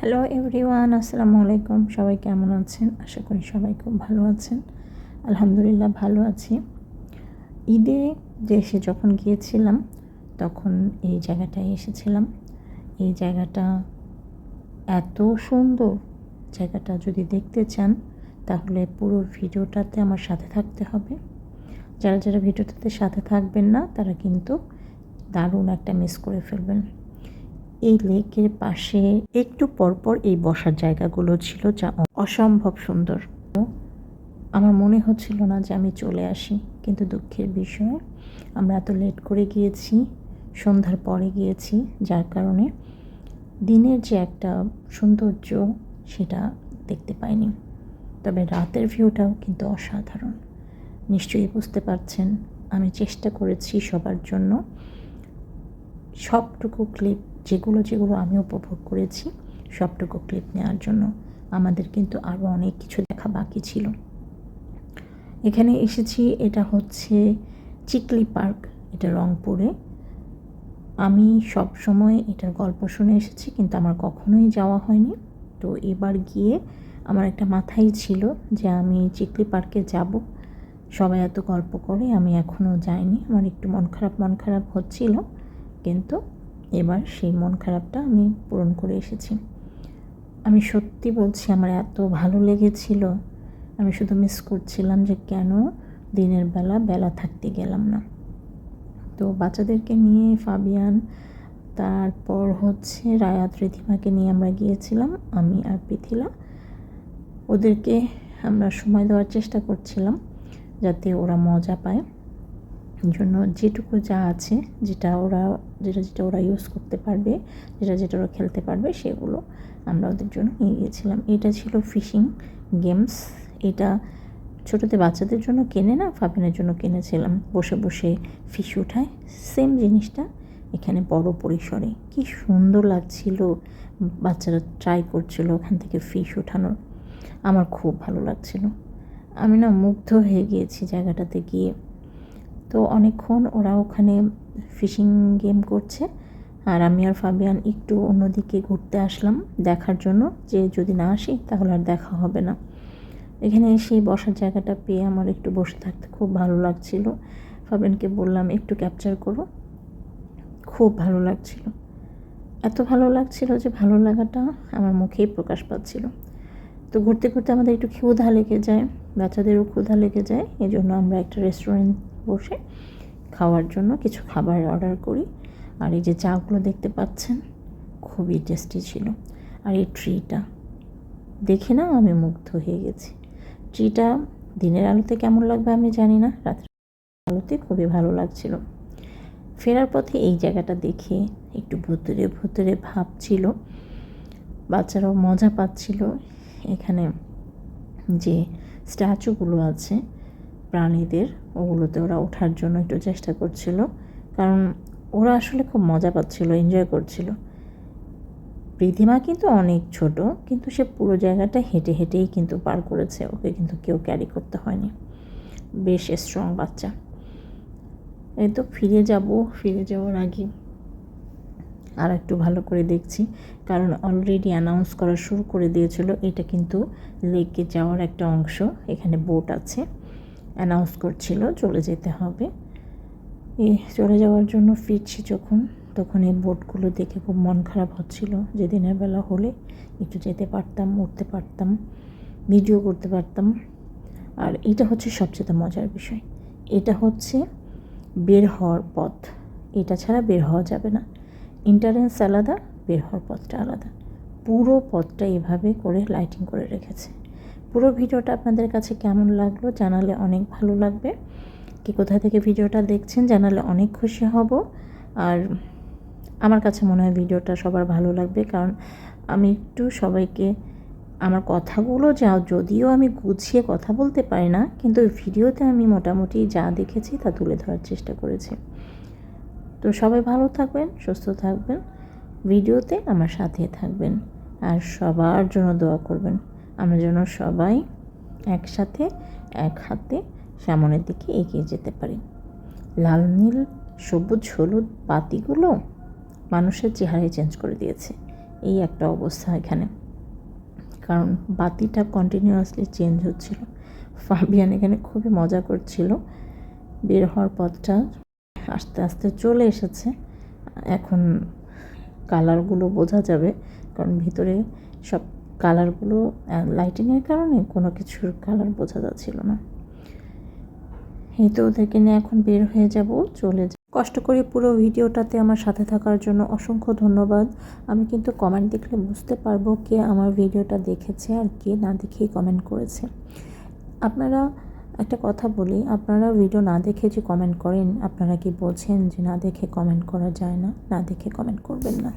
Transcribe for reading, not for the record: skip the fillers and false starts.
Hello everyone, আসসালামু আলাইকুম। সবাই কেমন আছেন? আশা করি সবাই খুব ভালো আছেন। আলহামদুলিল্লাহ ভালো আছি। ঈদে দেশে যখন গিয়েছিলাম তখন এই জায়গাটায় এসেছিলাম। এই জায়গাটা এত সুন্দর। জায়গাটা যদি দেখতে চান তাহলে পুরো ভিডিওটাতে আমার সাথে থাকতে হবে। যারা যারা ভিডিওটাতে সাথে থাকবেন না তারা কিন্তু দারুণ একটা মিস করে ফেলবেন। এই লেকের পাশে একটু পরপর এই বসার জায়গাগুলো ছিল, যা অসম্ভব সুন্দর। আমার মনে হচ্ছিল না যে আমি চলে আসি, কিন্তু দুঃখের বিষয় আমরা এত লেট করে গিয়েছি, সন্ধ্যার পরে গিয়েছি, যার কারণে দিনের যে একটা সৌন্দর্য সেটা দেখতে পাইনি। তবে রাতের ভিউটাও কিন্তু অসাধারণ। নিশ্চয়ই বুঝতে পারছেন আমি চেষ্টা করেছি সবার জন্য সবটুকু ক্লিপ, যেগুলো আমি উপভোগ করেছি সবটুকু ক্লিপ নেওয়ার জন্য। আমাদের কিন্তু আরও অনেক কিছু দেখা বাকি ছিল। এখানে এসেছি, এটা হচ্ছে চিকলি পার্ক, এটা রংপুরে। আমি সব সময় এটার গল্প শুনে এসেছি, কিন্তু আমার কখনোই যাওয়া হয়নি। তো এবার গিয়ে আমার একটা মাথায় ছিল যে আমি চিকলি পার্কে যাব। সবাই এত গল্প করে, আমি এখনও যাইনি। আমার একটু মন খারাপ হচ্ছিল, কিন্তু এবার সেই মন খারাপটা আমি পূরণ করে এসেছি। আমি সত্যি বলছি, আমার এত ভালো লেগেছিল। আমি শুধু মিস করছিলাম যে কেন দিনের বেলা থাকতে গেলাম না। তো বাচ্চাদেরকে নিয়ে ফাবিয়ান, তারপর হচ্ছে রায়াত, রিধিমাকে নিয়ে আমরা গিয়েছিলাম, আমি আর পৃথিলা। ওদেরকে আমরা সময় দেওয়ার চেষ্টা করছিলাম যাতে ওরা মজা পায়। জন্য যেটুকু যা আছে, যেটা ওরা ইউজ করতে পারবে, যেটা ওরা খেলতে পারবে, সেগুলো আমরা ওদের জন্য নিয়ে গিয়েছিলাম। এটা ছিল ফিশিং গেমস। এটা ছোটোতে বাচ্চাদের জন্য কেনে না, ফাবিনের জন্য কিনেছিলাম। বসে বসে ফিশ উঠায়, সেম জিনিসটা এখানে বড় পরিসরে। কি সুন্দর লাগছিল, বাচ্চারা ট্রাই করছিল ওখান থেকে ফিশ ওঠানোর। আমার খুব ভালো লাগছিল, আমি না মুগ্ধ হয়ে গিয়েছি জায়গাটাতে গিয়ে। তো অনেকক্ষণ ওরা ওখানে ফিশিং গেম করছে, আর আমি আর ফাবিয়ান একটু অন্যদিকে ঘুরতে আসলাম দেখার জন্য, যে যদি না আসি তাহলে আর দেখা হবে না। এখানে এসে বসার জায়গাটা পেয়ে আমার একটু বসে থাকতে খুব ভালো লাগছিল। ফাবিয়ানকে বললাম একটু ক্যাপচার করো। খুব ভালো লাগছিল, এত ভালো লাগছিল যে ভালো লাগাটা আমার মুখেই প্রকাশ পাচ্ছিল। তো ঘুরতে ঘুরতে আমাদের একটু ক্ষুধা লেগে যায়, বাচ্চাদেরও ক্ষুধা লেগে যায়। এই জন্য আমরা একটা রেস্টুরেন্ট বসে খাওয়ার জন্য কিছু খাবার অর্ডার করি। আর এই যে চাগুলো দেখতে পাচ্ছেন, খুবই টেস্টি ছিল। আর এই ট্রিটা দেখে না আমি মুগ্ধ হয়ে গেছি। ট্রিটা দিনের আলোতে কেমন লাগবে আমি জানি না, রাতের আলোতে খুবই ভালো লাগছিল। ফেরার পথে এই জায়গাটা দেখে একটু ভুতুরে ভাব ছিল, বাচ্চারাও মজা পাচ্ছিল। এখানে যে স্ট্যাচুগুলো আছে প্রাণীদের, ওগুলোতে ওরা ওঠার জন্য একটু চেষ্টা করছিল, কারণ ওরা আসলে খুব মজা পাচ্ছিল, এনজয় করছিল। রিধিমা কিন্তু অনেক ছোট, কিন্তু সে পুরো জায়গাটা হেঁটেই কিন্তু পার করেছে, ওকে কিন্তু কেউ ক্যারি করতে হয়নি। বেশ স্ট্রং বাচ্চা। এই তো ফিরে যাওয়ার আগে আর একটু ভালো করে দেখছি, কারণ অলরেডি অ্যানাউন্স করা শুরু করে দিয়েছিল এটা কিন্তু লেকে যাওয়ার একটা অংশ। এখানে বোট আছে, অ্যানাউন্স করছিল চলে যেতে হবে। চলে যাওয়ার জন্য ফিরছি তখন এই বোটগুলো দেখে খুব মন খারাপ হচ্ছিল, যে দিনের বেলা হলে একটু যেতে পারতাম, উঠতে পারতাম, ভিডিও করতে পারতাম। আর এটা হচ্ছে সবচেয়ে মজার বিষয়, এটা হচ্ছে বের হওয়ার পথ। এটা ছাড়া বের হওয়া যাবে না, এন্ট্রান্স আলাদা, বের হওয়ার পথটা আলাদা। পুরো পথটা এভাবে করে লাইটিং করে রেখেছে। পুরো ভিডিওটা আপনাদের কাছে কেমন লাগলো জানালে অনেক ভালো লাগবে। কি কোথা থেকে ভিডিওটা দেখছেন জানালে অনেক খুশি হব। আর আমার কাছে মনে হয় ভিডিওটা সবার ভালো লাগবে, কারণ আমি একটু সবাইকে আমার কথাগুলো যদিও আমি গুছিয়ে কথা বলতে পারি না, কিন্তু ভিডিওতে আমি মোটামুটি যা দেখেছি তা তুলে ধরার চেষ্টা করেছি। তো সবাই ভালো থাকবেন, সুস্থ থাকবেন, ভিডিওতে আমার সাথে থাকবেন, আর সবার জন্য দোয়া করবেন। আমরা যেন সবাই একসাথে এক হাতে সামনের দিকে এগিয়ে যেতে পারি। লাল নীল সবুজ হলুদ বাতিগুলো মানুষের চেহারাই চেঞ্জ করে দিয়েছে। এই একটা অবস্থা এখানে, কারণ বাতিটা কন্টিনিউয়াসলি চেঞ্জ হচ্ছিল। ফাবিয়ান এখানে খুবই মজা করছিল। বের হওয়ার পথটা আস্তে আস্তে চলে এসেছে। এখন কালারগুলো বোঝা যাবে, কারণ ভিতরে সব কালারগুলো লাইটিংয়ের কারণে কোনো কিছুর কালার বোঝা যাচ্ছিল না। এই তো ওদেরকে নিয়ে এখন বের হয়ে যাব, চলে যাব। কষ্ট করে পুরো ভিডিওটাতে আমার সাথে থাকার জন্য অসংখ্য ধন্যবাদ। আমি কিন্তু কমেন্ট দেখলে বুঝতে পারবো কে আমার ভিডিওটা দেখেছে আর কে না দেখেই কমেন্ট করেছে। আপনারা একটা কথা বলি, আপনারা ভিডিও না দেখে যে কমেন্ট করেন, আপনারা কি বলছেন যে না দেখে কমেন্ট করা যায় না? না দেখে কমেন্ট করবেন না।